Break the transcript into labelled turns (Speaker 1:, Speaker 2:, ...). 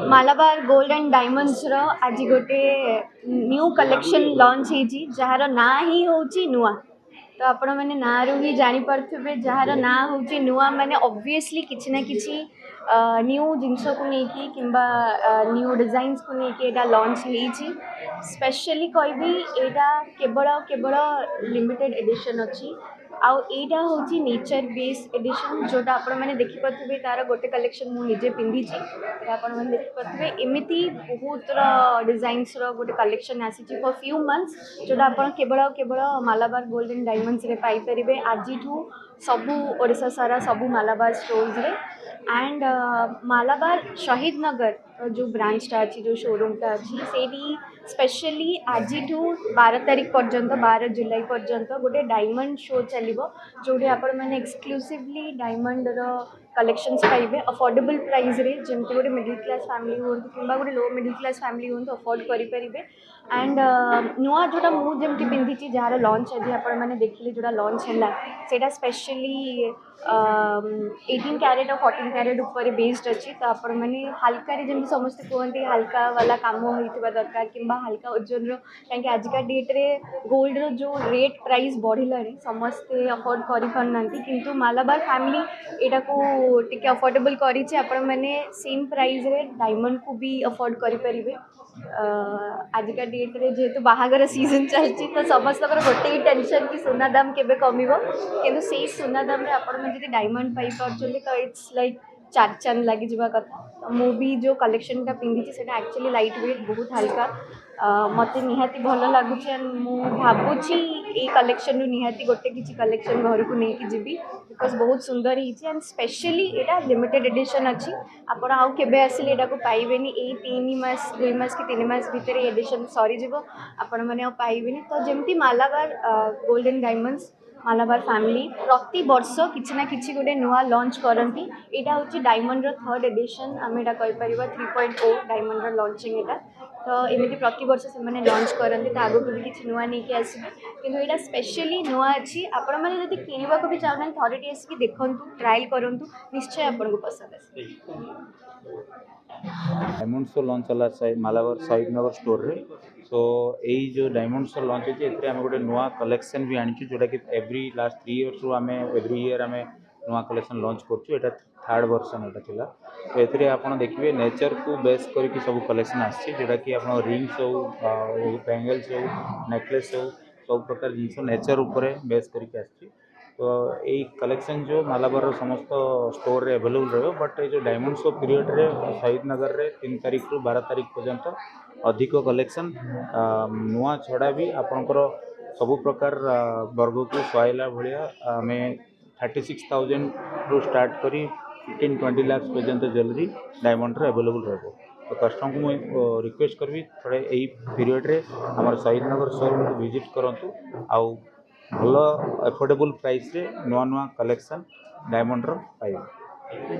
Speaker 1: Malabar gold and diamonds रो आज गोटे new collection launch होती जार ना ही होची नुआ। तो आपण मैंने ना रू ही जानीपे जार ना हूँ नुआ मैंने ऑब्वियसली किसी ना किसी न्यू जिनस को लेकिन कि न्यू डिजाइन्स को लेकिन लॉन्च होती स्पेशली कहबी यहाँ केवल केवल लिमिटेड एडिशन अच्छी आउ एटा हूँ नेचर बेस एडिशन जोटा आपण मैंने देखिपे तार गोटे कलेक्शन मुझे पिंधि आपण मैंने देखिपे एमती बहुत डिजाइन्स गोटे कलेक्शन आसी फॉर फ्यू मंथ्स जोटा आप केवल केवल मालाबार गोल्ड एंड डायमंड्स रे पाई परिबे आज सबू ओडिशा सारा सबू मालाबार स्टोर्स रे एंड मालाबार शहीद नगर जो ब्रांचटा अच्छी जो शोरूमटा अच्छी से स्पेशली आज 12 तारीख पर्यंत 12 जुलाई पर्यंत गोटे डायमंड शो चलो जोटे आपण मैंने एक्सक्लूसिवली डायमंड कलेक्शंस पाइबे अफोर्डेबल प्राइस रे जमती गोटे मिडिल क्लास फैमिली हूँ कि गोटे लो मिडिल क्लास फैमिली हूँ अफोर्ड करें एंड नुआ जोटा मुझे पिंधि जार लॉन्च आज आपण मैंने देखिले जोटा लॉन्च है सेटा स्पेशली 18 कैरेट और 14 कैरेट ऊपर बेस्ड अच्छी तो आपण मैंने हल्का जमी समस्ते कहते हल्का वाला काम होता दरकार कि हल्का ओजन कहीं आजिका डेट्रे गोल्ड रो जो रेट प्राइस बढ़ला समस्ते अफोर्ड कर मालाबार फैमिली यहाँ को टिके अफोर्डेबल करी मैंने सेम प्राइस रे डायमंड को भी अफोर्ड करें आजिका डेट्रे जेहेतु बाहागर सीजन चलती तो समस्त गोटे ही टेंशन कि सुना दाम केबे कमिबो किंतु से सुना दाम रे आपण में जदि डायमंड पाई पारछले तो इट्स लाइक चार चांद लगी जावा कथा मु भी जो कलेक्शन का पिंधि सेटा एक्चुअली लाइट वेट बहुत हल्का मते निहाती भल लगुच मु भावुची ए कलेक्शन रु निहाती गोटे किसी कलेक्शन घर को लेकिन जीवी बिकॉज बहुत सुंदर होती and specially Etah limited edition अच्छी आपण आउ केबे आसिले एटा को पाइबेनी ए 3 मास 2 मास कि 3 मास भितर एडिशन सरी जीवो आपण माने आउ पाइबेनी तो जेमती Malabar gold and diamonds Malabar family प्रति वर्ष किसी ना किसी गोटे नुआ लॉन्च करती यहाँ हूँ डायमंड रो थर्ड एडिशन आम यहाँ कहीपर 3.0 डायमंड रो लॉन्चिंग यहाँ तो एमती प्रति वर्ष से लॉन्च करती तो आगक भी किसी नुआ नहीं आसबे कि यहाँ स्पेशली नुआ अच्छी आपण मैंने जब किणवा भी चाहना थरटी आसिक देखूँ ट्रायल करूँ निश्चय आपको पसंद आस
Speaker 2: डायमंड शो लॉन्च है मालाबार शहीद नगर स्टोर रे सो यही जो डायमंड शो लॉन्च होती है आम गोटे नुआ कलेक्शन भी आनी जोटा कि एवरी लास्ट 3 इयर्स रू आम एवरी ईयर आम नुआ कलेक्शन लॉन्च कर थर्ड वर्सन यहाँ थिला तो ये आप देखिए नेचर को बेस करके सब कलेक्शन आसटा कि आप रिंग्स हो बैंगल्स हो नेकलेस हो सब प्रकार जिनस नेचर उपर बेस करके आस तो यही कलेक्शन जो मालाबार समस्त स्टोर रे अवेलेबल रहे बट ये जो डायमंड शो पीरियड रे शहीद नगर रे 3 तारीख रु 12 तारीख पर्यंत अधिक कलेक्शन नुआ छड़ा भी आपणकर सबु प्रकार वर्ग को सुहाइला भाया आम 36,000 रु स्टार्ट करी 15-20 लाख पर्यंत ज्वेलरी डायमंड रे अवेलेबल रहे तो कस्टमर को मुझे रिक्वेस्ट करी थोड़े यही पीरियड रे आम शहीद नगर शोरूम को विजिट करूँ आउ भल एफोर्डेबल प्राइस रे नुआ नुआ कलेक्शन डायमंड रो पाइबे।